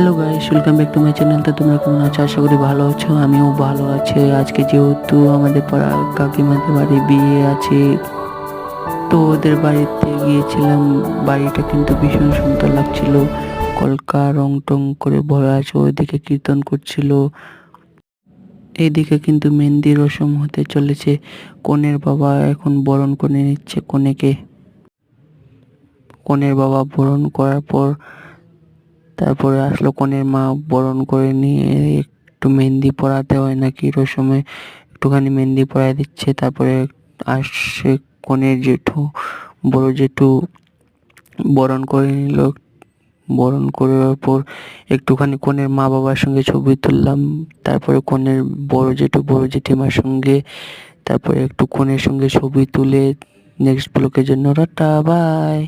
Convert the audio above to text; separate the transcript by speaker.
Speaker 1: Hello guys, welcome back to my channel. তো তোমরা কেমন আছো? আশা করি ভালো আছো। আমিও ভালো আছি। আজকে যেহেতু আমাদের পাড়ার কাকিমাদের বাড়ি বিয়ে আছে, তো ওদের বাড়িতে গিয়েছিলাম। বাড়িটা কিন্তু ভীষণ সুন্দর লাগছিল। কলকা রং টং করে ভরা আছে, ওইদিকে কীর্তন করছিল। এইদিকে কিন্তু মেহেন্দি রসম হতে চলেছে। কনের বাবা এখন বরণ করে নিচ্ছে কনেকে। কনের বাবা বরণ করার পর তারপরে আসলো কনের মা। বরণ করে নিয়ে একটু মেহেন্দি পরাতে হয় নাকি রসমে, একটুখানি মেহেন্দি পরাই দিচ্ছে। তারপরে আসছে কনের জেঠু, বড় জেঠু, বরণ করে নিল। বরণ করার পর একটুখানি কনের মা বাবার সঙ্গে ছবি তুললাম। তারপরে কনের বড় জেঠু বড় জেঠিমার সঙ্গে, তারপরে একটু কনের সঙ্গে ছবি তুলে নেক্সট ব্লকের জন্য টাটা বাই।